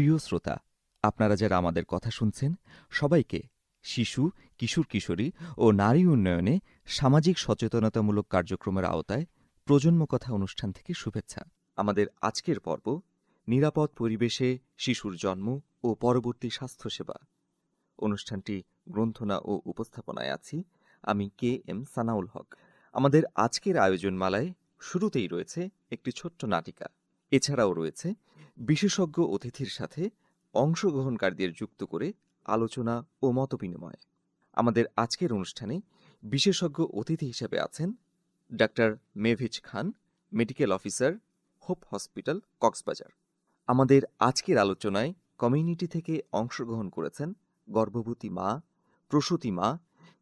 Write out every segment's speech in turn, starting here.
প্রিয় শ্রোতা, আপনারা যারা আমাদের কথা শুনছেন সবাইকে শিশু, কিশোর কিশোরী ও নারী উন্নয়নে সামাজিক সচেতনতামূলক কার্যক্রমের আওতায় প্রজন্ম কথা অনুষ্ঠান থেকে শুভেচ্ছা। আমাদের আজকের পর্ব নিরাপদ পরিবেশে শিশুর জন্ম ও পরবর্তী স্বাস্থ্যসেবা। অনুষ্ঠানটি গ্রন্থনা ও উপস্থাপনায় আছি আমি KM সানাউল হক। আমাদের আজকের আয়োজনমালায় শুরুতেই রয়েছে একটি ছোট্ট নাটিকা। এছাড়াও রয়েছে বিশেষজ্ঞ অতিথির সাথে অংশগ্রহণকারীদের যুক্ত করে আলোচনা ও মতবিনিময়। আমাদের আজকের অনুষ্ঠানে বিশেষজ্ঞ অতিথি হিসেবে আছেন ডাক্তার মেভিজ Khan, medical officer, hope hospital, Cox's Bazar. আমাদের আজকের আলোচনায় কমিউনিটি থেকে অংশগ্রহণ করেছেন গর্ভবতী মা, প্রসূতি মা,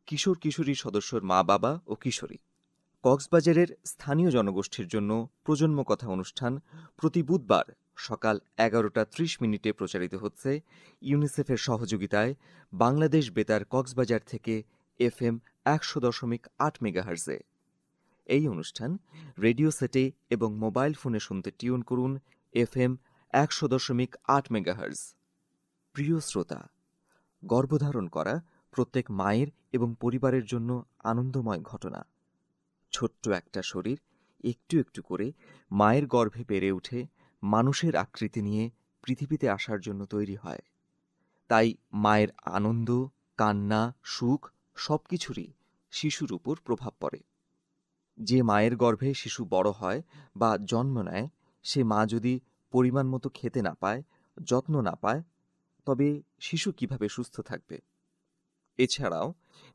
কিশোর কিশোরী সদস্যর মা বাবা ও কিশোরী। কক্সবাজারের স্থানীয় জনগোষ্ঠীর জন্য প্রজন্ম কথা অনুষ্ঠান প্রতি বুধবার সকাল 11:30 প্রচারিত হচ্ছে ইউনিসেফের সহযোগিতায় বাংলাদেশ বেতার কক্সবাজার থেকে FM 100.8 মেগাহার্জে। এই অনুষ্ঠান রেডিও সেটে এবং মোবাইল ফোনে শুনতে টিউন করুন FM 100.8 মেগাহার্জ। প্রিয় শ্রোতা, গর্ভধারণ করা প্রত্যেক মায়ের এবং পরিবারের জন্য আনন্দময় ঘটনা। ছোট্ট একটা শরীর একটু একটু করে মায়ের গর্ভে বেড়ে উঠে মানুষের আকৃতি নিয়ে পৃথিবীতে আসার জন্য তৈরি হয়। তাই মায়ের আনন্দ, কান্না, সুখ সবকিছুরই শিশুর উপর প্রভাব পড়ে। যে মায়ের গর্ভে শিশু বড় হয় বা জন্ম নেয়, সে মা যদি পরিমাণ মতো খেতে না পায়, যত্ন না পায়, তবে শিশু কিভাবে সুস্থ থাকবে? এছাড়াও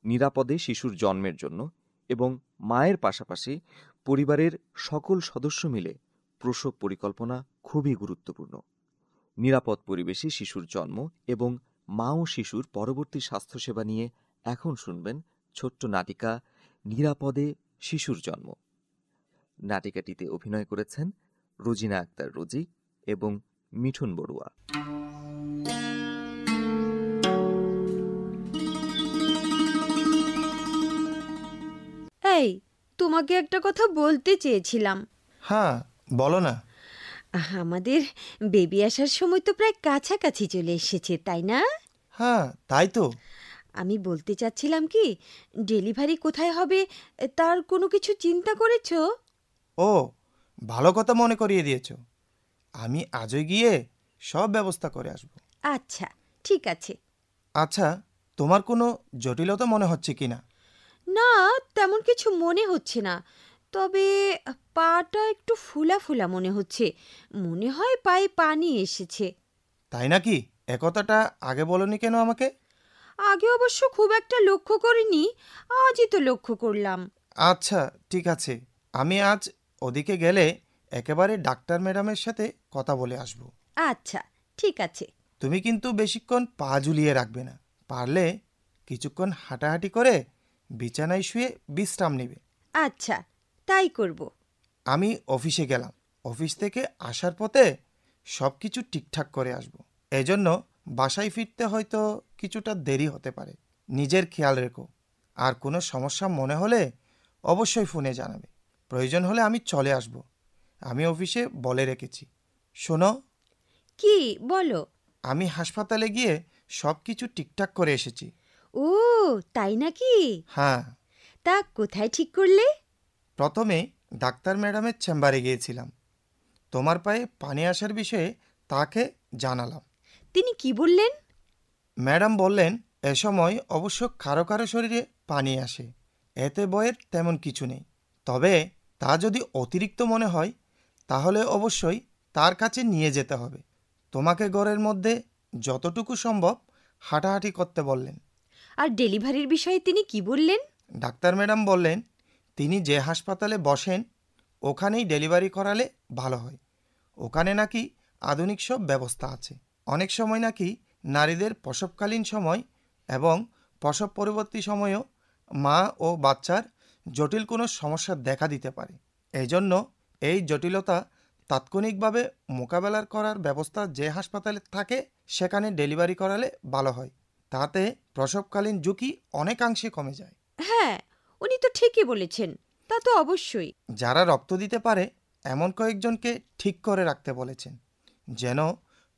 নিরাপদে শিশুর জন্মের জন্য এবং মায়ের পাশাপাশি পরিবারের সকল সদস্য মিলে প্রসব পরিকল্পনা খুবই গুরুত্বপূর্ণ। নিরাপদ পরিবেশে শিশুর জন্ম এবং মা ও শিশুর পরবর্তী স্বাস্থ্যসেবা নিয়ে এখন শুনবেন ছোট্ট নাটিকা নিরাপদে শিশুর জন্ম। নাটিকাটিতে অভিনয় করেছেন রোজিনা আক্তার রোজি এবং মিঠুন বড়ুয়া। এই, তোমাকে একটা কথা বলতে চেয়েছিলাম। হ্যাঁ, বলো না। আমাদের বেবি আসার সময় তো প্রায় কাছাকাছি চলে এসেছে, তাই না? হ্যাঁ, তাই তো। আমি বলতে চাচ্ছিলাম কি, ডেলিভারি কোথায় হবে তার কোনো কিছু চিন্তা করেছো? ও, ভালো কথা মনে করিয়ে দিয়েছো। আমি আজই গিয়ে সব ব্যবস্থা করে আসব। আচ্ছা, ঠিক আছে। আচ্ছা, তোমার কোনো জটিলতা মনে হচ্ছে কি না? না, তেমন কিছু মনে হচ্ছে না, তবে পাটা একটু ফুলা ফুলা মনে হচ্ছে। মনে হয় পায়ে পানি এসেছে। তাই নাকি? একথাটা আগে বলনি কেন আমাকে? আগে অবশ্য খুব একটা লক্ষ্য করিনি, আজই তো লক্ষ্য করলাম। আচ্ছা, ঠিক আছে। আমি আজ ওদিকে গেলে একেবারে ডাক্তার ম্যাডামের সাথে কথা বলে আসব। আচ্ছা, ঠিক আছে। তুমি কিন্তু বেশিক্ষণ পা ঝুলিয়ে রাখবে না। পারলে কিছুক্ষণ হাঁটাহাঁটি করে বিছানায় শুয়ে বিশ্রাম নেবে। আচ্ছা, তাই করব। আমি অফিসে গেলাম। অফিস থেকে আসার পথে সব কিছু ঠিকঠাক করে আসব। এজন্য বাসায় ফিরতে হয়তো কিছুটা দেরি হতে পারে। নিজের খেয়াল রেখো। আর কোনো সমস্যা মনে হলে অবশ্যই ফোনে জানাবে। প্রয়োজন হলে আমি চলে আসব। আমি অফিসে বলে রেখেছি। শোনো, কি বলো? আমি হাসপাতালে গিয়ে সব কিছু ঠিকঠাক করে এসেছি। ও, তাই নাকি? হ্যাঁ, তা কোথায় ঠিক করলে? প্রথমে ডাক্তার ম্যাডামের চেম্বারে গিয়েছিলাম। তোমার পায়ে পানি আসার বিষয়ে তাকে জানালাম। তিনি কি বললেন? ম্যাডাম বললেন, এ সময় অবশ্য কারো কারো শরীরে পানি আসে, এতে ভয়ের তেমন কিছু নেই। তবে তা যদি অতিরিক্ত মনে হয় তাহলে অবশ্যই তার কাছে নিয়ে যেতে হবে। তোমাকে ঘরের মধ্যে যতটুকু সম্ভব হাঁটাহাঁটি করতে বললেন। আর ডেলিভারির বিষয়ে তিনি কি বললেন? ডাক্তার ম্যাডাম বললেন, তিনি যে হাসপাতালে বসেন ওখানেই ডেলিভারি করালে ভালো হয়। ওখানে নাকি আধুনিক সব ব্যবস্থা আছে। অনেক সময় নাকি নারীদের প্রসবকালীন সময় এবং প্রসব পরবর্তী সময়েও মা ও বাচ্চার জটিল কোনো সমস্যা দেখা দিতে পারে। এই জন্য এই জটিলতা তাৎক্ষণিকভাবে মোকাবেলা করার ব্যবস্থা যে হাসপাতালে থাকে সেখানে ডেলিভারি করালে ভালো হয়। তাতে প্রসবকালীন ঝুঁকি অনেকাংশে কমে যায়। হ্যাঁ, উনি তো ঠিকই বলেছেন। তা তো অবশ্যই। যারা রক্ত দিতে পারে এমন কয়েকজনকে ঠিক করে রাখতে বলেছেন, যেন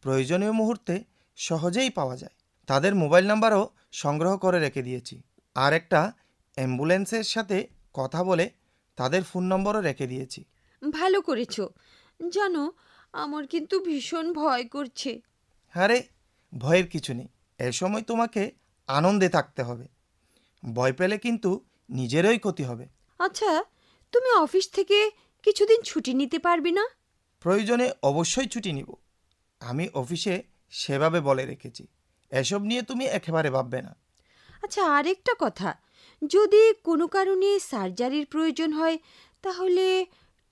প্রয়োজনীয় মুহূর্তে সহজেই পাওয়া যায়। তাদের মোবাইল নাম্বারও সংগ্রহ করে রেখে দিয়েছি। আর একটা অ্যাম্বুলেন্সের সাথে কথা বলে তাদের ফোন নম্বরও রেখে দিয়েছি। ভালো করেছো। জানো, আমার কিন্তু ভীষণ ভয় করছে। আরে, ভয়ের কিছু নেই। এ সময় তোমাকে আনন্দে থাকতে হবে। ভয় পেলে কিন্তু নিজেরই ক্ষতি হবে। আচ্ছা, তুমি অফিস থেকে কিছুদিন ছুটি নিতে পারবে না? প্রয়োজনে অবশ্যই ছুটি নিব। আমি অফিসে সেভাবে বলে রেখেছি। এসব নিয়ে তুমি একেবারে ভাববে না। আচ্ছা, আরেকটা কথা, যদি কোনো কারণে সার্জারির প্রয়োজন হয় তাহলে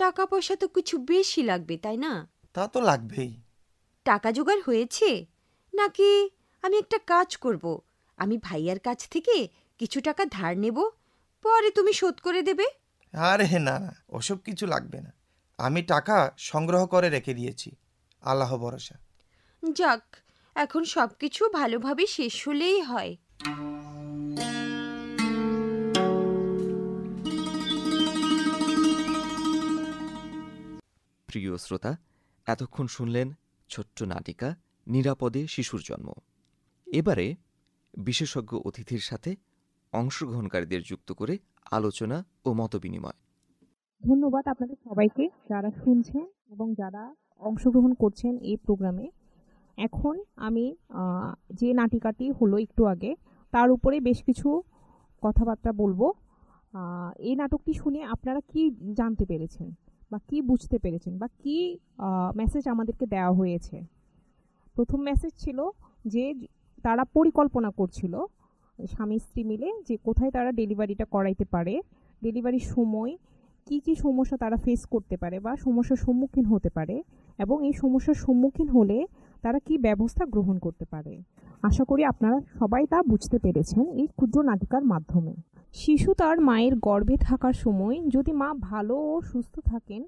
টাকা পয়সা তো কিছু বেশি লাগবে, তাই না? তা তো লাগবেই। টাকা জোগাড় হয়েছে নাকি আমি একটা কাজ করব, আমি ভাইয়ার কাছ থেকে কিছু টাকা ধার নেব, পরে তুমি শোধ করে দেবে? আরে না না, ওসব কিছু লাগবে না। আমি টাকা সংগ্রহ করে রেখে দিয়েছি, আল্লাহ ভরসা। যাক, এখন সব কিছু ভালোভাবে শেষ হলেই হয়। প্রিয় শ্রোতা, এতক্ষণ শুনলেন ছোট্ট নাটিকা নিরাপদে শিশুর জন্ম। এবারে বিশেষজ্ঞ অতিথির সাথে অংশগ্রহণকারীদের যুক্ত করে আলোচনা ও মতবিনিময়। ধন্যবাদ আপনাদের সবাইকে যারা শুনছেন এবং যারা অংশগ্রহণ করছেন এই প্রোগ্রামে। এখন আমি যে নাটিকাটি হলো একটু আগে, তার উপরে বেশ কিছু কথাবার্তা বলবো। এই নাটকটি শুনে আপনারা কি জানতে পেরেছেন বা কি বুঝতে পেরেছেন বা কি মেসেজ আমাদেরকে দেওয়া হয়েছে? প্রথম মেসেজ ছিল যে তারা পরিকল্পনা করছিল স্বামী স্ত্রী মিলে যে কোথায় তারা ডেলিভারিটা করাইতে পারে, ডেলিভারির সময় কি কি সমস্যা তারা ফেস করতে পারে বা সমস্যার সম্মুখীন হতে পারে, এবং এই সমস্যার সম্মুখীন হলে তারা কি ব্যবস্থা গ্রহণ করতে পারে। আশা করি আপনারা সবাই তা বুঝতে পেরেছেন এই ক্ষুদ্র নাটিকার মাধ্যমে। শিশু তার মায়ের গর্ভে থাকার সময় যদি মা ভালো ও সুস্থ থাকেন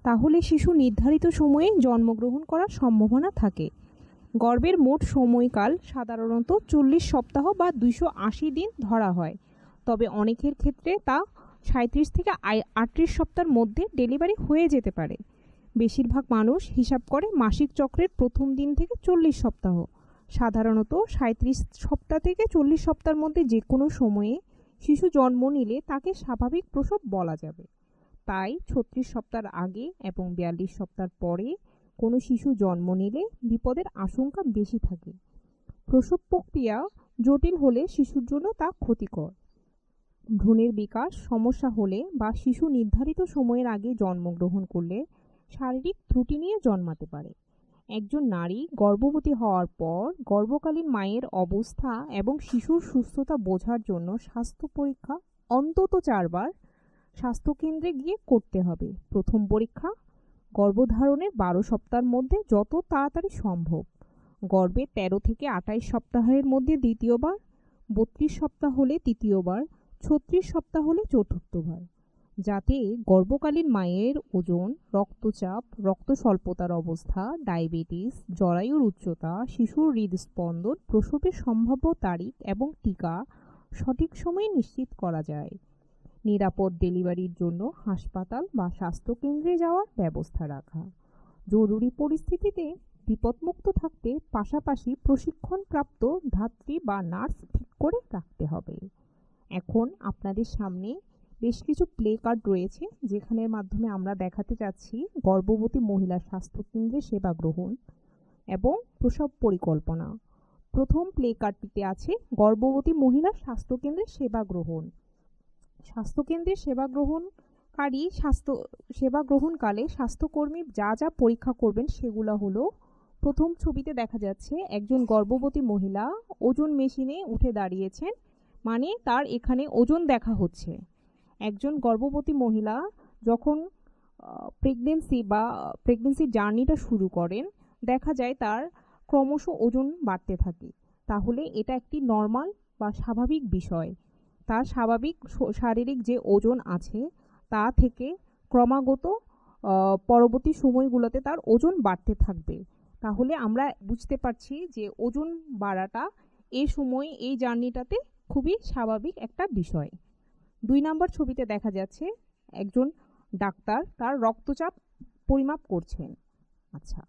তাহলে শিশু নির্ধারিত সময়ে জন্মগ্রহণ করার সম্ভাবনা থাকে। গর্ভের মোট সময়কাল সাধারণত 40 সপ্তাহ বা 280 দিন ধরা হয়, তবে অনেকের ক্ষেত্রে তা 37 থেকে 38 সপ্তাহের মধ্যে ডেলিভারি হয়ে যেতে পারে। বেশিরভাগ মানুষ হিসাব করে মাসিক চক্রের প্রথম দিন থেকে 40 সপ্তাহ। সাধারণত 37 সপ্তাহ থেকে 40 সপ্তাহের মধ্যে যে কোনো সময়ে শিশু জন্ম নিলে তাকে স্বাভাবিক প্রসব বলা যাবে। তাই 36 সপ্তাহের আগে এবং 42 সপ্তাহ পরে কোনো শিশু জন্ম নিলে বিপদের আশঙ্কা বেশি থাকে। প্রসব প্রক্রিয়া জটিল হলে শিশুর জন্য তা ক্ষতিকর। ভ্রূণের বিকাশ সমস্যা হলে বা শিশু নির্ধারিত সময়ের আগে জন্মগ্রহণ করলে শারীরিক ত্রুটি নিয়ে জন্মাতে পারে। একজন নারী গর্ভবতী হওয়ার পর গর্ভকালীন মায়ের অবস্থা এবং শিশুর সুস্থতা বোঝার জন্য স্বাস্থ্য পরীক্ষা অন্তত 4 বার স্বাস্থ্যকেন্দ্রে গিয়ে করতে হবে। প্রথম পরীক্ষা গর্ভধারণের 12 সপ্তাহের মধ্যে যত তাড়াতাড়ি সম্ভব, গর্ভে 13 থেকে 28 সপ্তাহের মধ্যে দ্বিতীয়বার, 32 সপ্তাহ হলে তৃতীয়বার, 36 সপ্তাহ হলে চতুর্থবার, যাতে গর্ভকালীন মায়ের ওজন, রক্তচাপ, রক্ত স্বল্পতার অবস্থা, ডায়াবেটিস, জরায়ুর উচ্চতা, শিশুর হৃদস্পন্দন, প্রসবের সম্ভাব্য তারিখ এবং টিকা সঠিক সময়ে নিশ্চিত করা যায়। নিরাপদ ডেলিভারির জন্য হাসপাতাল বা স্বাস্থ্যকেন্দ্রে যাওয়ার ব্যবস্থা রাখা। জরুরি পরিস্থিতিতে বিপদমুক্ত থাকতে পাশাপাশি প্রশিক্ষণপ্রাপ্ত ধাত্রী বা নার্স ঠিক করে রাখতে হবে। এখন আপনাদের সামনে বেশ কিছু প্লে কার্ড রয়েছে যেখানের মাধ্যমে আমরা দেখাতে চাচ্ছি গর্ভবতী মহিলার স্বাস্থ্যকেন্দ্রে সেবা গ্রহণ এবং প্রসব পরিকল্পনা। প্রথম প্লে কার্ডটিতে আছে গর্ভবতী মহিলার স্বাস্থ্যকেন্দ্রে সেবা গ্রহণ। স্বাস্থ্যকেন্দ্রে সেবা গ্রহণকালে স্বাস্থ্যকর্মী যা যা পরীক্ষা করবেন সেগুলো হলো, প্রথম ছবিতে দেখা যাচ্ছে একজন গর্ভবতী মহিলা ওজন মেশিনে উঠে দাঁড়িয়েছেন, মানে তার এখানে ওজন দেখা হচ্ছে। একজন গর্ভবতী মহিলা যখন প্রেগনেন্সি জার্নিটা শুরু করেন দেখা যায় তার ক্রমশ ওজন বাড়তে থাকে, তাহলে এটা একটি নর্মাল বা স্বাভাবিক বিষয়। তার স্বাভাবিক শারীরিক যে ওজন আছে তা থেকে ক্রমাগত পরবর্তী সময়গুলোতে তার ওজন বাড়তে থাকবে। তাহলে আমরা বুঝতে পারছি যে ওজন বাড়াটা এই সময় এই জার্নিটাতে খুবই স্বাভাবিক একটা বিষয়। 2 নম্বর ছবিতে দেখা যাচ্ছে একজন ডাক্তার তার রক্তচাপ পরিমাপ করছেন। আচ্ছা,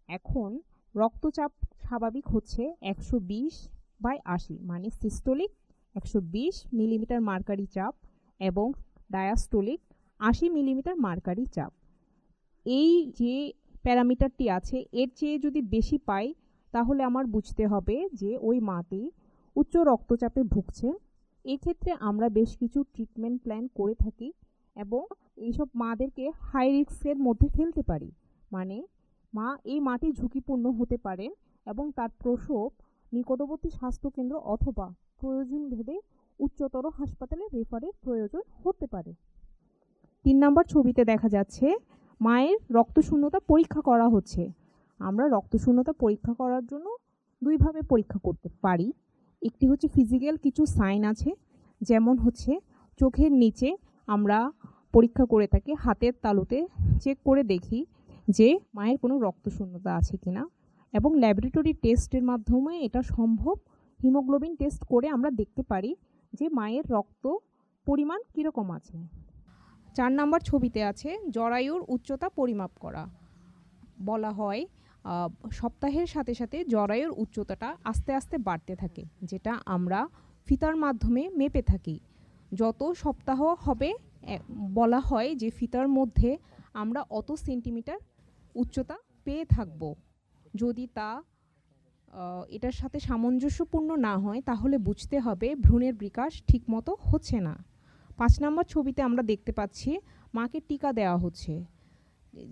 এখন রক্তচাপ স্বাভাবিক হচ্ছে 120/80, মানে সিস্টোলিক 120 মিলিমিটার মার্কারি চাপ এবং ডায়াস্টোলিক 80 মিলিমিটার মার্কারি চাপ। এই যে প্যারামিটারটি আছে এর চেয়ে যদি বেশি পাই তাহলে আমার বুঝতে হবে যে ওই মাটি উচ্চ রক্তচাপে ভুগছে। এক্ষেত্রে আমরা বেশ কিছু ট্রিটমেন্ট প্ল্যান করে থাকি এবং এইসব মাদেরকে হাই রিস্কের মধ্যে ফেলতে পারি, মানে এই মাটি ঝুঁকিপূর্ণ হতে পারে এবং তার প্রসব নিকটবর্তী স্বাস্থ্যকেন্দ্র অথবা প্রয়োজন ভেদে উচ্চতর হাসপাতালে রেফারের প্রয়োজন হতে পারে। 3 নম্বর ছবিতে দেখা যাচ্ছে মায়ের রক্তশূন্যতা পরীক্ষা করা হচ্ছে। আমরা রক্তশূন্যতা পরীক্ষা করার জন্য দুইভাবে পরীক্ষা করতে পারি। একটি হচ্ছে ফিজিক্যাল কিছু সাইন আছে, যেমন হচ্ছে চোখের নিচে আমরা পরীক্ষা করে থাকি, হাতের তালুতে চেক করে দেখি যে মায়ের কোনো রক্তশূন্যতা আছে কিনা, এবং ল্যাবরেটরি টেস্টের মাধ্যমে এটা সম্ভব। হিমোগ্লোবিন টেস্ট করে আমরা দেখতে পারি যে মায়ের রক্ত পরিমাণ কীরকম আছে। 4 নম্বর ছবিতে আছে জরায়ুর উচ্চতা পরিমাপ করা। বলা হয় সপ্তাহের সাথে সাথে জরায়ুর উচ্চতাটা আস্তে আস্তে বাড়তে থাকে, যেটা আমরা ফিতার মাধ্যমে মেপে থাকি। যত সপ্তাহ হবে বলা হয় যে ফিতার মধ্যে আমরা অত সেন্টিমিটার উচ্চতা পেয়ে থাকব। যদি তা এটার সাথে সামঞ্জস্যপূর্ণ না হয় তাহলে বুঝতে হবে ভ্রূণের বিকাশ ঠিকমতো হচ্ছে না। 5 নম্বর ছবিতে আমরা দেখতে পাচ্ছি মাকে টিকা দেওয়া হচ্ছে,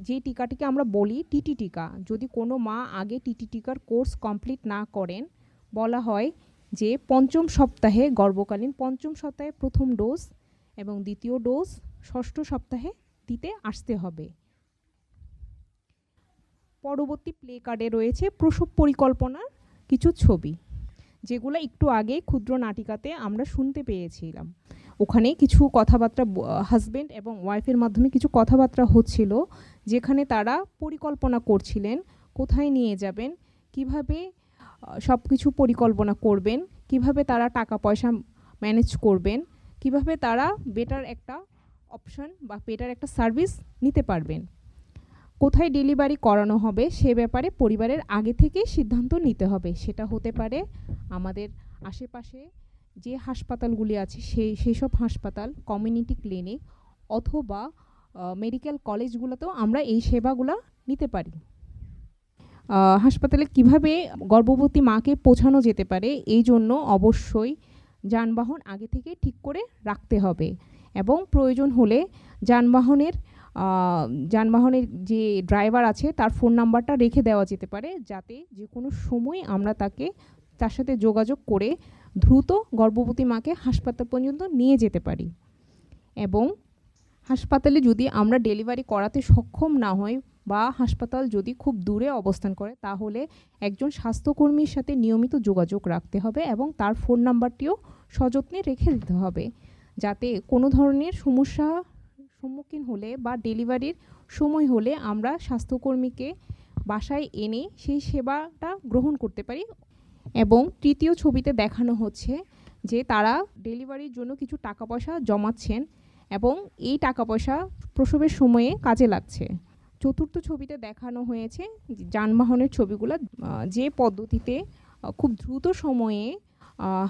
যে টিকাটিকে আমরা বলি টিটি টিকা। যদি কোনো মা আগে টিটি টিকার কোর্স কমপ্লিট না করেন, বলা হয় যে পঞ্চম সপ্তাহে গর্ভকালীন 5ম সপ্তাহে প্রথম ডোজ এবং দ্বিতীয় ডোজ 6ষ্ঠ সপ্তাহে দিতে আসতে হবে। পরবর্তী প্লে কার্ডে রয়েছে প্রসব পরিকল্পনার কিছু ছবি, যেগুলো একটু আগে ক্ষুদ্র নাটিকাতে আমরা শুনতে পেয়েছিলাম। ওখানে কিছু কথাবার্তা হাজব্যান্ড এবং ওয়াইফের মাধ্যমে কিছু কথাবার্তা হচ্ছিল, যেখানে তারা পরিকল্পনা করছিলেন কোথায় নিয়ে যাবেন, কিভাবে সব কিছু পরিকল্পনা করবেন, কিভাবে তারা টাকা পয়সা ম্যানেজ করবেন, কিভাবে তারা বেটার একটা অপশন বা বেটার একটা সার্ভিস নিতে পারবেন। কোথায় ডেলিভারি করানো হবে সে ব্যাপারে পরিবারের আগে থেকে সিদ্ধান্ত নিতে হবে। সেটা হতে পারে আমাদের আশেপাশে যে হাসপাতালগুলি আছে সেই সব হাসপাতাল, কমিউনিটি ক্লিনিক অথবা মেডিকেল কলেজগুলোতেও আমরা এই সেবাগুলো নিতে পারি। হাসপাতালে কিভাবে গর্ভবতী মাকে পৌঁছানো যেতে পারে এই জন্য অবশ্যই যানবাহন আগে থেকে ঠিক করে রাখতে হবে এবং প্রয়োজন হলে যানবাহনের যে ড্রাইভার আছে তার ফোন নাম্বারটা রেখে দেওয়া যেতে পারে, যাতে যে কোনো সময় আমরা তার সাথে যোগাযোগ করে দ্রুত গর্ভবতী মাকে হাসপাতাল পর্যন্ত নিয়ে যেতে পারি। এবং হাসপাতালে যদি আমরা ডেলিভারি করাতে সক্ষম না হই বা হাসপাতাল যদি খুব দূরে অবস্থান করে, তাহলে একজন স্বাস্থ্যকর্মীর সাথে নিয়মিত যোগাযোগ রাখতে হবে এবং তার ফোন নাম্বারটিও সযত্নে রেখে দিতে হবে, যাতে কোনো ধরনের সমস্যা সম্মুখীন হলে বা ডেলিভারির সময় হলে আমরা স্বাস্থ্যকর্মীকে বাসায় এনে সেই সেবাটা গ্রহণ করতে পারি। এবং তৃতীয় ছবিতে দেখানো হচ্ছে যে তারা ডেলিভারির জন্য কিছু টাকা পয়সা জমাচ্ছেন এবং এই টাকা পয়সা প্রসবের সময়ে কাজে লাগছে। চতুর্থ ছবিতে দেখানো হয়েছে যানবাহনের ছবিগুলো, যে পদ্ধতিতে খুব দ্রুত সময়ে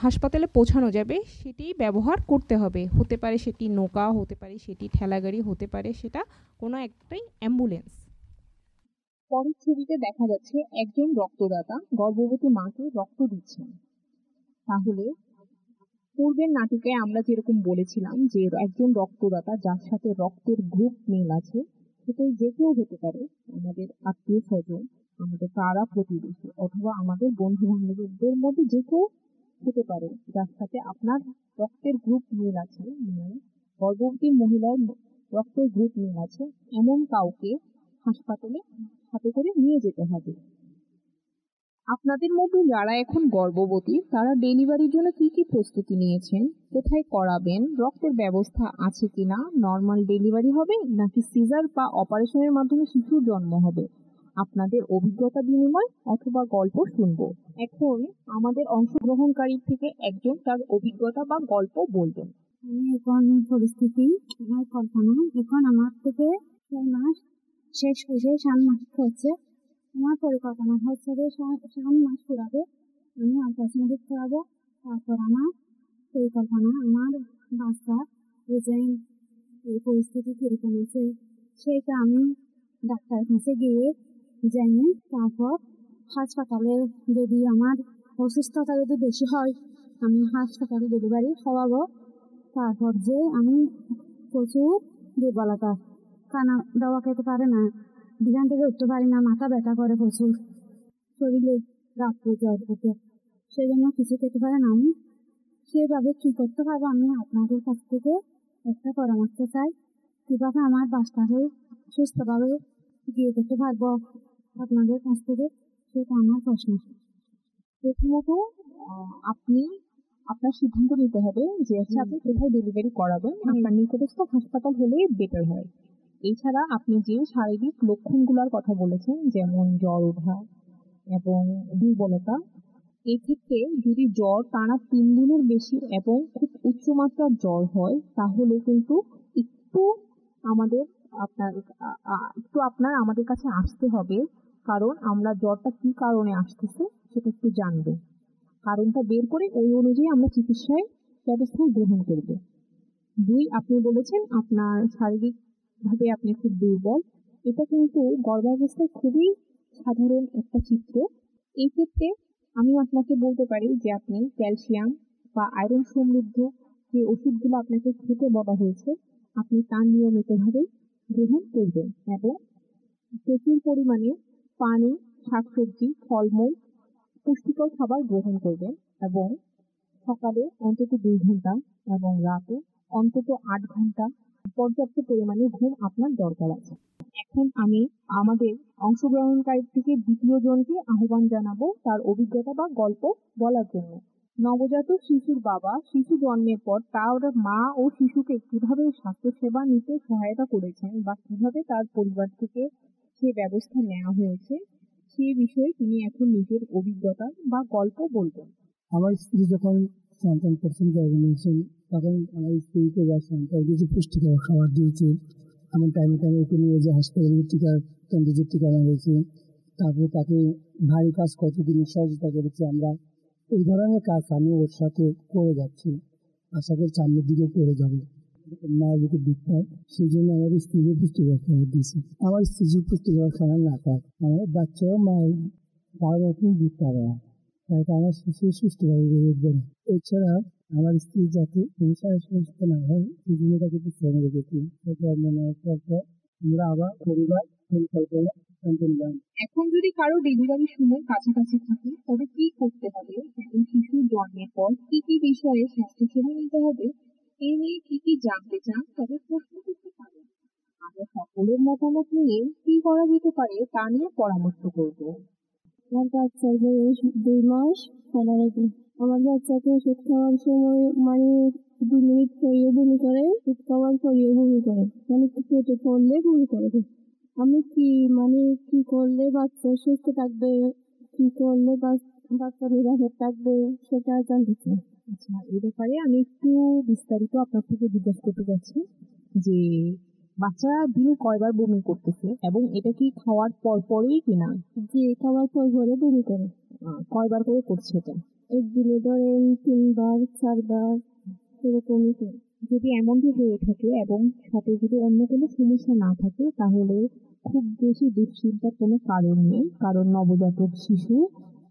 হাসপাতালে পৌঁছানো যাবে সেটি ব্যবহার করতে হবে। হতে পারে সেটি নৌকা, হতে পারে সেটি ঠেলাগাড়ি, হতে পারে সেটা কোনো একটাই অ্যাম্বুলেন্স। পরের ছবিতে দেখা যাচ্ছে একজন রক্তদাতা গর্ভবতী মাকে রক্ত দিচ্ছেন। তাহলে পূর্বের নাটকে আমরা যেরকম বলেছিলাম যে একজন রক্তদাতা যার সাথে রক্তের গ্রুপ মিল আছে, সেটা যে কেউ হতে পারে, আমাদের আত্মীয় স্বজন, আমাদের পাড়া প্রতিবেশী অথবা আমাদের বন্ধু বান্ধবদের মধ্যে যে কেউ হতে পারে যার সাথে আপনার রক্তের গ্রুপ মিল আছে, মানে গর্ভবতী মহিলার রক্তের গ্রুপ মিল আছে, এমন কাউকে হাসপাতালে সাথে করে নিয়ে যেতে হবে। আপনাদের মধ্যে যারা এখন গর্ভবতী তারা ডেলিভারির জন্য কি কি প্রস্তুতি নিয়েছেন, কোথায় করাবেন, রক্তের ব্যবস্থা আছে কিনা, নর্মাল ডেলিভারি হবে নাকি সিজার বা অপারেশনের মাধ্যমে শিশুর জন্ম হবে, আপনাদের অভিজ্ঞতা বিনিময় অথবা গল্প শুনবো। এখন আমাদের অংশগ্রহণকারী থেকে একজন তার অভিজ্ঞতা বা গল্প বলবেন। আমি এখন পরিস্থিতি আমার কল্পনা, এখন আমার থেকে 6 মাস শেষ হয়েছে, 7 মাস হচ্ছে। আমার পরিকল্পনা হচ্ছে যে 7 মাস পুরাবে আমি আলট্রাসাউন্ড করাবো। তারপর আমার পরিকল্পনা আমার বাচ্চার যে এই পরিস্থিতি কিরকম আছে সেটা আমি ডাক্তারের কাছে গিয়ে জেনে তারপর হাসপাতালে যদি আমার অসুস্থতা যদি বেশি হয় আমি হাসপাতালে ডেলিভারি করাবো। তারপর যে আমি প্রচুর দুর্বলতা, খানা দাওয়া খেতে পারে না, বিছানা থেকে উঠতে পারি না, মাথা ব্যথা করে প্রচুর, শরীরে রাত্রে জ্বর থাকে, সেই জন্য কিছু খেতে পারে না। আমি সেভাবে কি করতে পারবো আমি আপনাদের কাছ থেকে একটা পরামর্শ চাই, কিভাবে আমার বাচ্চাকে সুস্থভাবে গিয়ে করতে পারবো আপনাদের কাছ থেকে, সেটা আমার প্রশ্ন। প্রথমত আপনি আপনার সিদ্ধান্ত নিতে হবে যে আপনি কোথায় ডেলিভারি করাবেন। আপনার নিকটস্থ হাসপাতাল হলেই বেটার হয়। এছাড়া আপনি যে শারীরিক লক্ষণগুলোর কথা বলেছেন, যেমন জ্বর ওঠা এবং দুর্বলতা, এক্ষেত্রে যদি জ্বর টানা 3 দিনের বেশি এবং খুব উচ্চমাত্রার জ্বর হয় তাহলে কিন্তু একটু আমাদের আপনার আপনার আমাদের কাছে আসতে হবে, কারণ আমরা জ্বরটা কি কারণে আসতেছে সেটা একটু জানবো। কারণটা বের করে ওই অনুযায়ী আমরা চিকিৎসায় ব্যবস্থা গ্রহণ করব। 2, আপনি বলেছেন আপনার শারীরিকভাবে আপনি খুব দুর্বল। এটা কিন্তু গর্ভাবস্থায় খুবই সাধারণ একটা চিত্র। এই ক্ষেত্রে আমি আপনাকে বলতে পারি যে আপনি ক্যালসিয়াম বা আয়রন সমৃদ্ধ যে ওষুধগুলো আপনাকে খেতে বলা হয়েছে আপনি তা নিয়মিতভাবে গ্রহণ করবেন এবং প্রচুর পরিমাণে পানি, শাকসবজি, ফলমূল, পুষ্টিকর খাবার গ্রহণ করবেন এবং সকালে অন্তত 2 ঘন্টা এবং রাতে অন্তত 8 ঘন্টা পর্যাপ্ত পরিমাণে ঘুম আপনার দরকার আছে। এখন আমি আমাদের অংশগ্রহণকারী থেকে দ্বিতীয় জনকে আহ্বান জানাবো তার অভিজ্ঞতা বা গল্প বলার জন্য। নবজাতক শিশুর বাবা শিশু জন্মের পর তার মা ও শিশুকে কিভাবে স্বাস্থ্যসেবা নিতে সহায়তা করেছেন বা কিভাবে তার পরিবার থেকে সে ব্যবস্থা নেওয়া হয়েছে সে বিষয়ে তিনি এখন নিজের অভিজ্ঞতা বা গল্প বলবেন। আমার স্ত্রী যখন সন্তান প্রথম জন্ম নিয়েছেন তখন আমার স্ত্রীকে বা সন্তান কিছু পুষ্টিকর খাবার দিয়েছে। এমন টাইমে ওকে নিয়ে যে হাসপাতালে কেন্দ্রে টিকা নেওয়া হয়েছে। তারপরে তাকে ভারী কাজ কতদিন সহযোগিতা করেছি আমরা। এই ধরনের কাজ আমি ওর সাথে করে যাচ্ছি, আশা করছি সামনের দিকে করে যাবো। মায়ের বুকে দুধ পায়, সেই জন্য আমার স্ত্রীকে পুষ্টিকর খাবার দিয়েছে। আমার স্ত্রী পুষ্টিকর খাবার না পায়, আমার বাচ্চাও মায়ের তার মতন দুধ পাবে না, তাই আমার শিশু সুস্থভাবে বেড়ে উঠবে। এছাড়া আমার স্ত্রী যাতে সুস্থ না হয় সেই জন্য তাকে পুষ্টিকর রেখেছি। আমরা আবার পরিবার পরিকল্পনা সন্তান। এখন যদি কারো ডেলিভারির সময় কাছাকাছি থাকে তবে কি করতে হবে এবং শিশুর জন্মের পর কি কি বিষয়ে স্বাস্থ্যসেবা নিতে হবে এই নিয়ে কি কি জানতে চান তবে প্রশ্ন করতে পারেন। আমরা সকলের মতামত নিয়ে কি করা যেতে পারে তা নিয়ে পরামর্শ করব। আমার বাচ্চার বয়স 2 মাস 15 দিন। আমার বাচ্চাকে ওষুধ খাওয়ার সময় 2 মিনিট পরেও বমি করে, ওষুধ খাওয়ার পরেও বমি করে, পেটে পড়লে বমি করে। আমি কি করলে বাচ্চা সুস্থ থাকবে, কি করলে বাচ্চা নিরাপদ থাকবে সেটা জানতে চাই। আচ্ছা, এই ব্যাপারে আমি একটু বিস্তারিত আপনার থেকে জিজ্ঞাসা করতে চাচ্ছি যে বাচ্চা দিনে কয়বার বমি করতেছে এবং এটা কি খাওয়ার পরই কিনা? যে খাওয়ার পর ঘরে বমি করে। কয়বার করে করছে এটা? একদিনে ধরেন 3 বার 4 বার এরকমই করে। যদি এমনটি হয়ে থাকে এবং সাথে যদি অন্য কোনো সমস্যা না থাকে তাহলে খুব বেশি দুশ্চিন্তার কোনো কারণ নেই, কারণ নবজাতক শিশু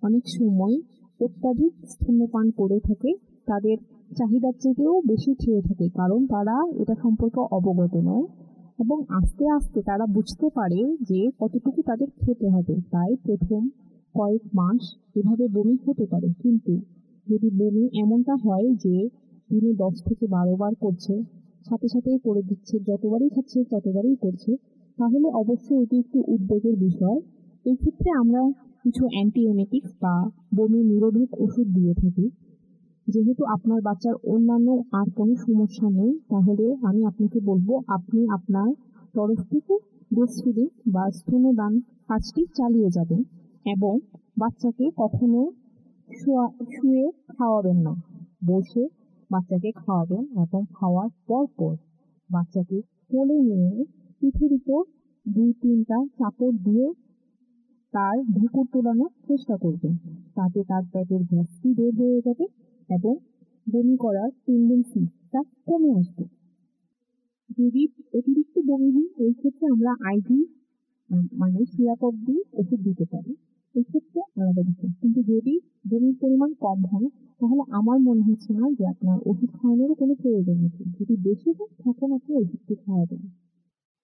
অনেক সময় অত্যাধিক স্তন্যপান করে থাকে, তাদের চাহিদার চেয়েও বেশি খেয়ে থাকে, কারণ তারা এটা সম্পর্কে অবগত নয় এবং আস্তে আস্তে তারা বুঝতে পারে যে কতটুকু তাদের খেতে হবে। তাই প্রথম কয়েক মাস এভাবে বমি হতে পারে, কিন্তু যদি বমি এমনটা হয় যে দিনে 10 থেকে 12 বার করছে, সাথে সাথেই করে দিচ্ছে, যতবারই খাচ্ছে ততবারই করছে, তাহলে অবশ্যই এটি একটি উদ্বেগের বিষয়। এই ক্ষেত্রে আমরা কিছু অ্যান্টিএমেটিক্স বা বমি নিরোধক ওষুধ দিয়ে থাকি। যেহেতু আপনার বাচ্চার অন্যান্য আর কোনো সমস্যা নেই তাহলে আমি আপনাকে বলবো আপনি আপনার তরফ থেকে ব্রেস্ট ফিডিং বা স্তন্যদান কাজটি চালিয়ে যাবেন এবং বাচ্চাকে কখনো শুয়ে খাওয়াবেন না, বসে বাচ্চাকে খাওয়াবেন এবং খাওয়ার পর বাচ্চাকে কোলে নিয়ে পিঠের উপর 2-3টা চাপড় দিয়ে তার ঢেকুর তোলানোর চেষ্টা করবেন। তাতে তার পেটের গ্যাসটি বের হয়ে যাবে এবং বমি করার টেন্ডেন্সিটা কমে আসবে। যদি অতিরিক্ত বমি হয়, এই ক্ষেত্রে আমরা আইভি মানে সিরাপ দিয়ে ওষুধ দিতে পারি, এই ক্ষেত্রে আলাদা বিষয়। কিন্তু যদি বমির পরিমাণ কম হয়, তাহলে আমার মনে হচ্ছে না যে আপনার ওষুধ খাওয়ানোরও কোনো প্রয়োজন আছে। যদি বেশি হয়, তখন আপনি ওষুধটি খাওয়াবেন।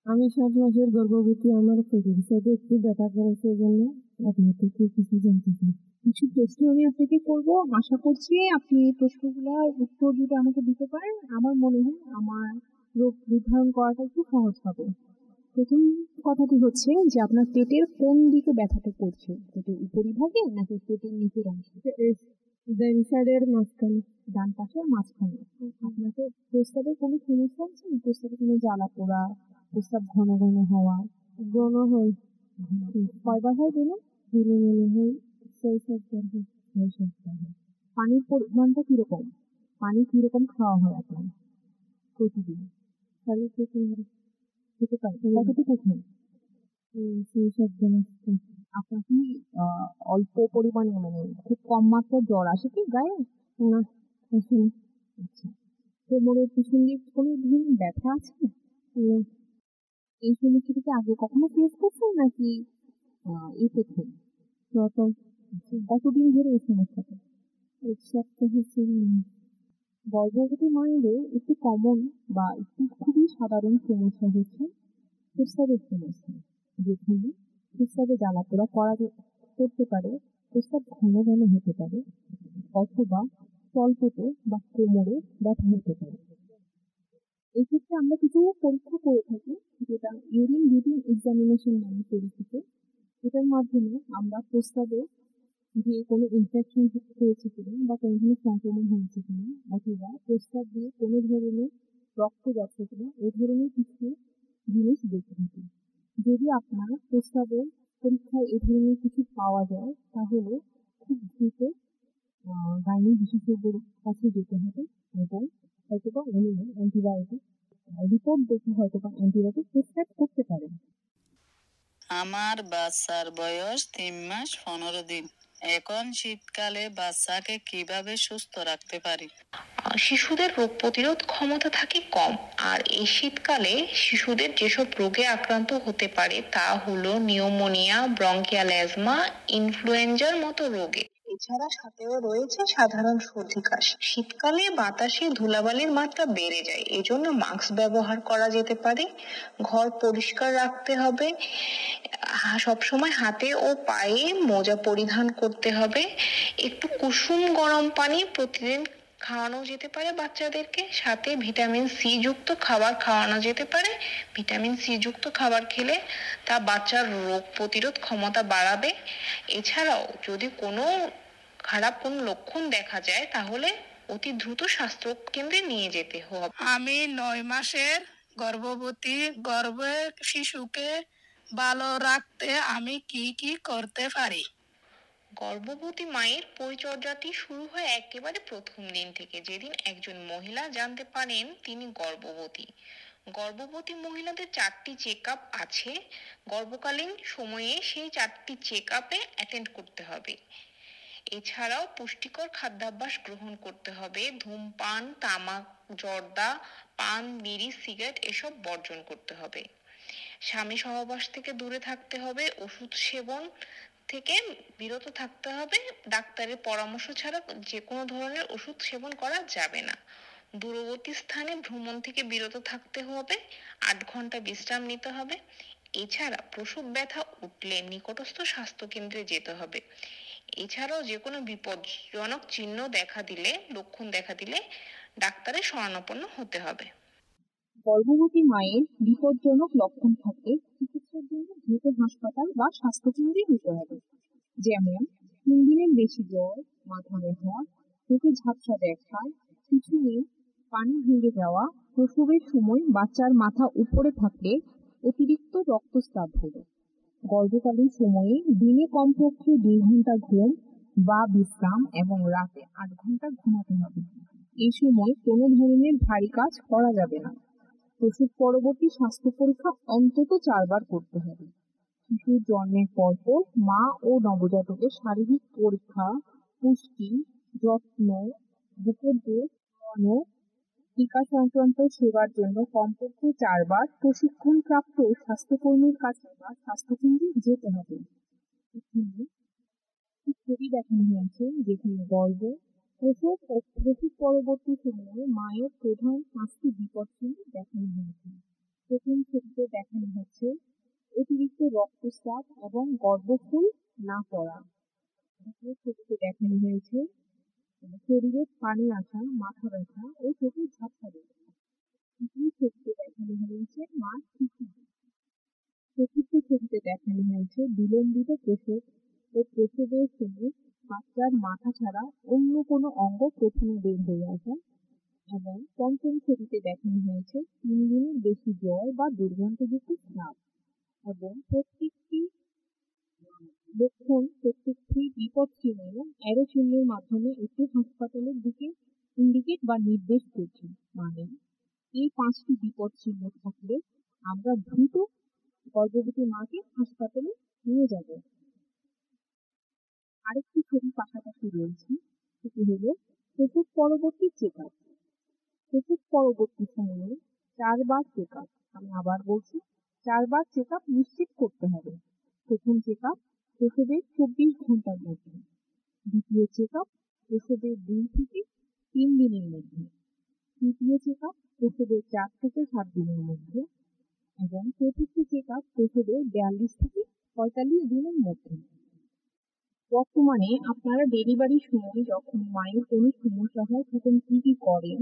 আমি 7 মাসের গর্ভবতী, আমার পেটের সাইডে একটু ব্যথা করেছে, এই জন্য আপনার থেকে কিছু জানতে চাই। কিছু প্রশ্ন আমি আপনাকে করব, আশা করছি আপনি প্রশ্নগুলোর উত্তর যদি আমাকে দিতে পারেন, আমার মনে হয় আমার রোগ নির্ধারণ করাটা একটু সহজ হবে। প্রথম কথাটি হচ্ছে যে আপনার পেটের কোন দিকে ব্যথাটা করছে, পেটের উপরিভাগে নাকি পেটের নিচের অংশে? ডান সাইডের মাঝখানে। ডান পাশের মাঝখানে। আপনাকে প্রস্রাবের কোনো সমস্যা আছে? প্রস্রাবে কোনো জ্বালা পোড়া, প্রস্রাব ঘন ঘন হওয়া? ঘন হয়, কয়বার হয় দিনে? দিনে মনে হয় 6-7 বার হয়। 6-7 বার। পানির পরিমাণটা কিরকম? পানি কিরকম খাওয়া হয় আপনার প্রতিদিন? খালি পেটে খেতে পারেন? কতটুকু খান? 6-7 গ্লাস। আপনার কি অল্প পরিমাণে মানে খুব কম মাত্রার জ্বর আসে কি গায়ে? না, আসলে আচ্ছা। কোমরের পিছন দিক কোনো দিন ব্যথা আছে? না, এই সমস্যাটা কি আগে কখনো ফেস করছেন নাকি এই প্রথম? প্রথম আচ্ছা, কতদিন ধরে এই সমস্যাটা? 1 সপ্তাহ ছিল। গর্ভবতী মায়েদের একটু কমন বা একটু খুবই সাধারণ সমস্যা হচ্ছে প্রস্রাবের সমস্যা, যেখানে প্রস্রাবে জ্বালাপোড়া করতে পারে, প্রস্রাব ঘন ঘন হতে পারে, অথবা তলপেটে বা কোমরে ব্যথা হতে পারে। এক্ষেত্রে আমরা কিছু পরীক্ষা করে থাকি, যেটা ইউরিন রুটিন এক্সামিনেশন নামে পরিচিত। এটার মাধ্যমে আমরা প্রস্রাবে যে কোনো ইনফেকশন হয়েছে কিনা বা কোনো ধরনের সংক্রমণ হয়েছে কিনা, অথবা প্রস্রাব দিয়ে কোনো ধরনের রক্ত যাচ্ছে কিনা, এই ধরনের কিছু জিনিস দেখে থাকি। যদি আপনার প্রস্রাবের পরীক্ষায় এই ধরনের কিছু পাওয়া যায়, তাহলে খুব দ্রুত গাইনি বিশেষজ্ঞের কাছে যেতে হবে এবং হয়তোবা উনি অ্যান্টিবায়োটিক রিপোর্ট দেখে হয়তোবা অ্যান্টিবায়োটিক প্রেসক্রাইব করতে পারেন। আমার বাচ্চার বয়স 3 মাস 15 দিন। এখন শীতকালে বাচ্চাকে কিভাবে সুস্থ রাখতে পারি? শিশুদের রোগ প্রতিরোধ ক্ষমতা থাকে কম, আর এই শীতকালে শিশুদের যেসব রোগে আক্রান্ত হতে পারে তা হলো নিউমোনিয়া, ব্রঙ্কিয়াল অ্যাজমা, ইনফ্লুয়েঞ্জার মতো রোগে। এছাড়া সাথেও রয়েছে সাধারণ সর্দি কাশি। শীতকালে বাতাসে ধুলাবালির মাত্রা বেড়ে যায়, এজন্য মাস্ক ব্যবহার করা যেতে পারে। ঘর পরিষ্কার রাখতে হবে, সবসময় হাতে ও পায়ে মোজা পরিধান করতে হবে। একটু কুসুম গরম পানি প্রতিদিন খাওয়ানো যেতে পারে বাচ্চাদেরকে। সাথে ভিটামিন সি যুক্ত খাবার খাওয়ানো যেতে পারে। ভিটামিন সি যুক্ত খাবার খেলে তা বাচ্চার রোগ প্রতিরোধ ক্ষমতা বাড়াবে। এছাড়াও যদি কোনো খারাপ কোনো লক্ষণ দেখা যায়, তাহলে অতি দ্রুত স্বাস্থ্য কেন্দ্রে নিয়ে যেতে হবে। আমি 9 মাসের গর্ভবতী, গর্ভের শিশুকে ভালো রাখতে আমি কি কি করতে পারি? গর্ভবতী মায়ের পরিচর্যাটি শুরু হয় একেবারে প্রথম দিন থেকে, যেদিন একজন মহিলা জানতে পারেন তিনি গর্ভবতী। গর্ভবতী মহিলাদের 4টি চেক আপ আছে। গর্ভকালীন সময়ে সেই 4টি চেক আপে অ্যাটেন্ড করতে হবে। এছাড়াও পুষ্টিকর খাদ্যাভ্যাস গ্রহণ করতে হবে। ধূমপান, তামাক, জর্দা, পান, বিড়ি, সিগারেট এসব বর্জন করতে হবে। স্বামী সহবাস থেকে দূরে থাকতে হবে। ওষুধ সেবন থেকে বিরত থাকতে হবে। ডাক্তারের পরামর্শ ছাড়া যে কোনো ধরনের ওষুধ সেবন করা যাবে না। দূরবর্তী স্থানে ভ্রমণ থেকে বিরত থাকতে হবে। 8 ঘন্টা বিশ্রাম নিতে হবে। এছাড়া প্রসব ব্যথা উঠলে নিকটস্থ স্বাস্থ্য কেন্দ্রে যেতে হবে। এছাড়াও যে কোনো বিপজ্জনক লক্ষণ দেখা দিলে ডাক্তারের শরণাপন্ন হতে হবে। গর্ভবতী মায়ের বিপজ্জনক লক্ষণ থাকলে চিকিৎসার জন্য দ্রুত হাসপাতাল বা স্বাস্থ্যকেন্দ্রে যেতে হবে। যেমন 3 দিনের বেশি জ্বর, মাথা ব্যথা, চোখে ঝাপসা দেখা, পিছনে পানি ভেঙে যাওয়া, প্রসবের সময় বাচ্চার মাথা উপরে থাকলে অতিরিক্ত রক্তস্রাব হলো। গর্ভকালীন সময়ে দিনে কমপক্ষে 2 ঘন্টা ঘুম বা বিশ্রাম এবং রাতে 8 ঘন্টা ঘুমাতে হবে। এই সময় কোনো ধরনের ভারী কাজ করা যাবে না। প্রসব পরবর্তী স্বাস্থ্য পরীক্ষা অন্তত 4 বার করতে হবে। শিশুর জন্মের পরপর মা ও নবজাতকের শারীরিক পরীক্ষা, পুষ্টি, যত্ন, বুকের দুধ খাওয়ানো, টিকা সংক্রান্ত সেবার জন্য কমপক্ষে 4 বার প্রশিক্ষণপ্রাপ্ত স্বাস্থ্যকর্মীর কাছে বা স্বাস্থ্যকেন্দ্রে যেতে হবে। এখানে একটি ছবি দেখানো হয়েছে যেখানে গর্ভ, প্রসব ও প্রসব পরবর্তী সময়ে মায়ের প্রধান 5টি বিপদ চিহ্ন দেখানো হয়েছে। প্রথম ছবিতে দেখানো হচ্ছে অতিরিক্ত রক্তস্রাব এবং গর্ভফুল না পড়া। দ্বিতীয় ছবিতে দেখানো হয়েছে শরীরে পানি আসা, মাথা ব্যথা ও চোখে ঝাপসা দেখা। তৃতীয় ছবিতে দেখানো হয়েছে মা শিশু। চতুর্থ ছবিতে দেখানো হয়েছে বিলম্বিত প্রসব ও প্রসবের সময় বাচ্চার মাথা ছাড়া অন্য কোনো অঙ্গ প্রথমে বের হয়ে আসা। এবং পঞ্চম ছবিতে দেখানো হয়েছে 3 দিনের বেশি জ্বর বা দুর্গন্ধযুক্ত স্রাব। এবং প্রত্যেকটি বিপদ চিহ্ন অ্যারো চিহ্নের মাধ্যমে একটি হাসপাতালের দিকে ইন্ডিকেট বা নির্দেশ করছে। মানে এই 5টি বিপদ চিহ্ন থাকলে আমরা দ্রুত গর্ভবতী মাকে হাসপাতালে নিয়ে যাব। আরেকটি ছবি পাশাপাশি রয়েছে, সেটি হলো প্রসব পরবর্তী চেক আপ। প্রসব পরবর্তী সময়ে 4 বার চেক আপ। আমি আবার বলছি, 4 বার চেক আপ নিশ্চিত করতে হবে। প্রথম চেক আপ প্রসবের 24 ঘন্টার মধ্যে, দ্বিতীয় চেক আপ প্রসবের 2 থেকে 3 দিনের মধ্যে, তৃতীয় চেক আপ প্রসবের 4 থেকে 7 দিনের মধ্যে এবং চতুর্থ চেক আপ প্রসবের 42 থেকে 45 দিনের মধ্যে। বর্তমানে আপনারা ডেলিভারির সময় যখন মায়ের কোনো সমস্যা হয় তখন কি কি করেন?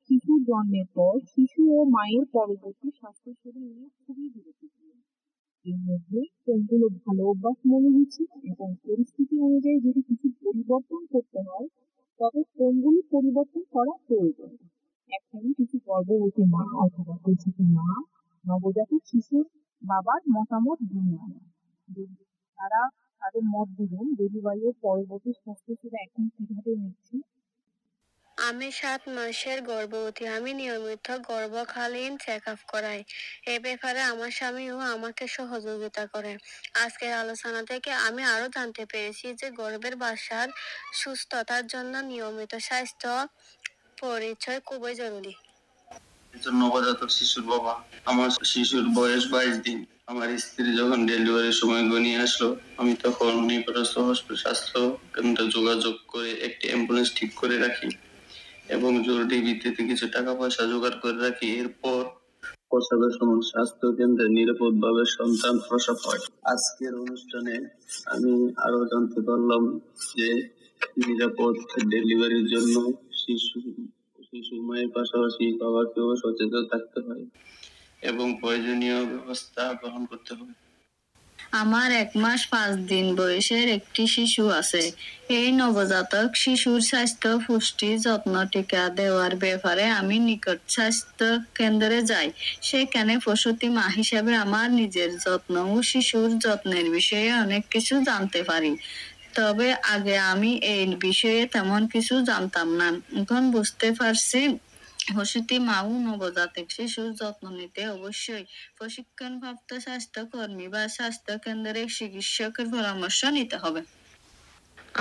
শিশুর জন্মের পর শিশু ও মায়ের পরবর্তী স্বাস্থ্যসেবা নিয়ে খুবই গুরুত্বপূর্ণ। এর মধ্যে কোনগুলো ভালো অভ্যাস মনে হচ্ছে এবং পরিস্থিতি অনুযায়ী যদি কিছু পরিবর্তন করতে হয় তবে কোনগুলো পরিবর্তন করা প্রয়োজন। এখন কিছু গর্ভবতী মা অথবা প্রসূত মা নবজাতক শিশুর বাবার মতামত জানান। তারা তাদের মত দিবেন ডেলিভারির পরবর্তী স্বাস্থ্যসেবা এখন কিভাবে নিচ্ছে। আমি 7 মাসের গর্ভবতী। আমি নিয়মিত গর্ভকালীন চেক আপ করাই। এ ব্যাপারে আমার স্বামীও আমাকে সহযোগিতা করে। আজকের আলোচনা থেকে আমি আরো জানতে পেরেছি যে গর্ভের বাচ্চার সুস্থতার জন্য নিয়মিত স্বাস্থ্য পরিচয় খুবই জরুরি। একজন নবজাতক শিশুর বাবা। আমার শিশুর বয়স 22 দিন। আমার স্ত্রী যখন ডেলিভারির সময় ঘনিয়ে আসলো, আমি তখন নিকটস্থ স্বাস্থ্য কেন্দ্রে যোগাযোগ করে একটি অ্যাম্বুলেন্স ঠিক করে রাখি এবং জরুরি ভিত্তিতে কিছু টাকা পয়সা জোগাড় করে রাখি। এরপর প্রসবের সময় স্বাস্থ্য কেন্দ্রে নিরাপদভাবে সন্তান প্রসব হয়। আজকের অনুষ্ঠানে আমি আরো জানতে পারলাম যে নিরাপদ ডেলিভারির জন্য শিশু মায়ের পাশাপাশি বাবাকেও সচেতন থাকতে হয় এবং প্রয়োজনীয় ব্যবস্থা গ্রহণ করতে হবে। আমার 1 মাস 5 দিন বয়সের একটি শিশু আছে। এই নবজাতক শিশুর স্বাস্থ্য, পুষ্টি, যত্ন, টিকা দেওয়ার ব্যাপারে আমি নিকট স্বাস্থ্য কেন্দ্রে যাই। সেখানে প্রসূতি মা হিসেবে আমার নিজের যত্ন ও শিশুর যত্নের বিষয়ে অনেক কিছু জানতে পারি। তবে আগে আমি এই বিষয়ে তেমন কিছু জানতাম না। এখন বুঝতে পারছি প্রসূতি মা ও নবজাতক শিশুর যত্ন নিতে অবশ্যই প্রশিক্ষণপ্রাপ্ত স্বাস্থ্যকর্মী বা স্বাস্থ্য কেন্দ্রের চিকিৎসকের পরামর্শ নিতে হবে।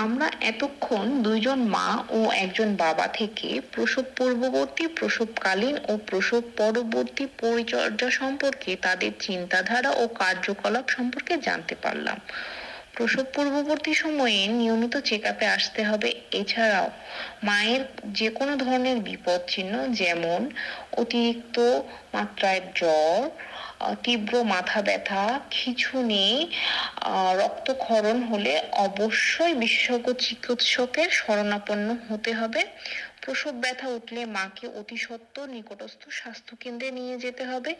আমরা এতক্ষণ 2 জন মা ও একজন বাবা থেকে প্রসব পূর্ববর্তী, প্রসবকালীন ও প্রসব পরবর্তী পরিচর্যা সম্পর্কে তাদের চিন্তাধারা ও কার্যকলাপ সম্পর্কে জানতে পারলাম। প্রসব পূর্ববর্তী সময়ে নিয়মিত চেক আপে আসতে হবে। এছাড়াও মায়ের যে কোনো ধরনের বিপদ চিহ্ন, যেমন অতিরিক্ত মাত্রায় জ্বর, তীব্র মাথা ব্যথা, খিঁচুনি, রক্তক্ষরণ হলে অবশ্যই বিশেষজ্ঞ চিকিৎসকের শরণাপন্ন হতে হবে। প্রসব ব্যথা উঠলে মাকে অতি সত্বর নিকটস্থ স্বাস্থ্য কেন্দ্রে নিয়ে যেতে হবে।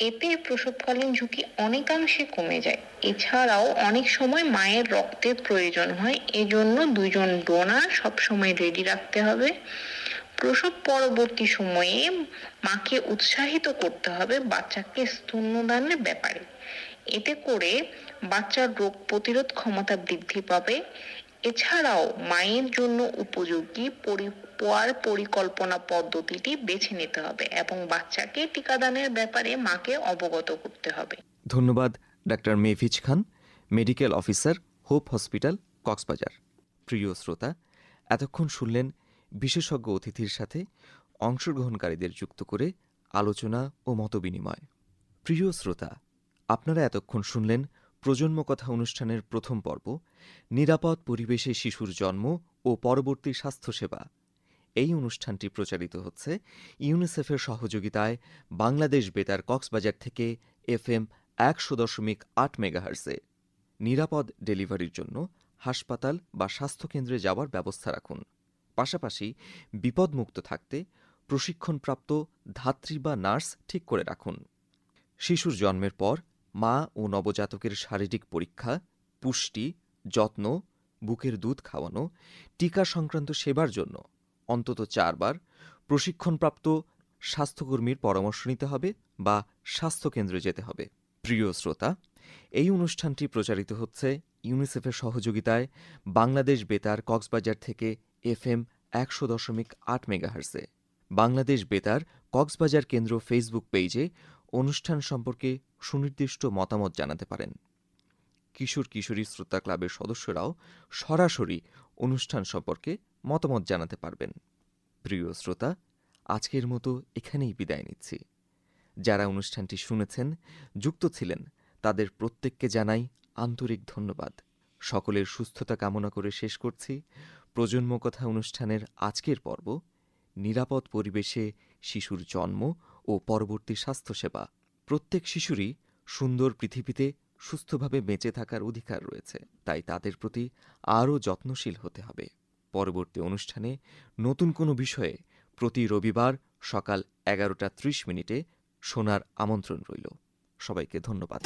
এতে প্রসবকালীন ঝুঁকি অনেকাংশে কমে যায়। এছাড়াও অনেক সময় মায়ের রক্তের প্রয়োজন হয়, এজন্য 2 জন ডোনার সবসময় রেডি রাখতে হবে। প্রসব পরবর্তী সময়ে মাকে উৎসাহিত করতে হবে বাচ্চাকে স্তন্যদানের ব্যাপারে। এতে করে বাচ্চার রোগ প্রতিরোধ ক্ষমতা বৃদ্ধি পাবে। এছাড়াও মায়ের জন্য উপযোগী পরিকল্পনা পদ্ধতিটি বেছে নিতে হবে এবং বাচ্চাকে টিকাদানের ব্যাপারে মাকে অবগত করতে হবে। ধন্যবাদ doctor Mehfiz Khan, medical officer, hope hospital, Cox's Bazar. প্রিয় শ্রোতা, এতক্ষণ শুনলেন বিশেষজ্ঞ অতিথির সাথে অংশগ্রহণকারীদের যুক্ত করে আলোচনা ও মতবিনিময়। প্রিয় শ্রোতা, আপনারা এতক্ষণ শুনলেন প্রজন্ম কথা অনুষ্ঠানের প্রথম পর্ব, নিরাপদ পরিবেশে শিশুর জন্ম ও পরবর্তী স্বাস্থ্যসেবা। এই অনুষ্ঠানটি প্রচারিত হচ্ছে ইউনিসেফের সহযোগিতায় বাংলাদেশ বেতার কক্সবাজার থেকে FM 100.8 মেগাহার্জে। নিরাপদ ডেলিভারির জন্য হাসপাতাল বা স্বাস্থ্যকেন্দ্রে যাওয়ার ব্যবস্থা রাখুন। পাশাপাশি বিপদমুক্ত থাকতে প্রশিক্ষণপ্রাপ্ত ধাত্রী বা নার্স ঠিক করে রাখুন। শিশুর জন্মের পর মা ও নবজাতকের শারীরিক পরীক্ষা, পুষ্টি, যত্ন, বুকের দুধ খাওয়ানো, টিকা সংক্রান্ত সেবার জন্য অন্তত 4 বার প্রশিক্ষণপ্রাপ্ত স্বাস্থ্যকর্মীর পরামর্শ নিতে হবে বা স্বাস্থ্যকেন্দ্রে যেতে হবে। প্রিয় শ্রোতা, এই অনুষ্ঠানটি প্রচারিত হচ্ছে ইউনিসেফের সহযোগিতায় বাংলাদেশ বেতার কক্সবাজার থেকে FM 100.8 মেগাহার্জে। বাংলাদেশ বেতার কক্সবাজার কেন্দ্র ফেসবুক পেজে অনুষ্ঠান সম্পর্কে সুনির্দিষ্ট মতামত জানাতে পারেন। কিশোর কিশোরী শ্রোতা ক্লাবের সদস্যরাও সরাসরি অনুষ্ঠান সম্পর্কে মতামত জানাতে পারবেন। প্রিয় শ্রোতা, আজকের মতো এখানেই বিদায় নিচ্ছি। যারা অনুষ্ঠানটি শুনেছেন, যুক্ত ছিলেন, তাদের প্রত্যেককে জানাই আন্তরিক ধন্যবাদ। সকলের সুস্থতা কামনা করে শেষ করছি প্রজন্ম কথা অনুষ্ঠানের আজকের পর্ব, নিরাপদ পরিবেশে শিশুর জন্ম ও পরবর্তী স্বাস্থ্যসেবা। প্রত্যেক শিশুরই সুন্দর পৃথিবীতে সুস্থভাবে বেঁচে থাকার অধিকার রয়েছে, তাই তাদের প্রতি আরও যত্নশীল হতে হবে। পরবর্তী অনুষ্ঠানে নতুন কোনো বিষয়ে প্রতি রবিবার সকাল 11:30 শোনার আমন্ত্রণ রইল। সবাইকে ধন্যবাদ।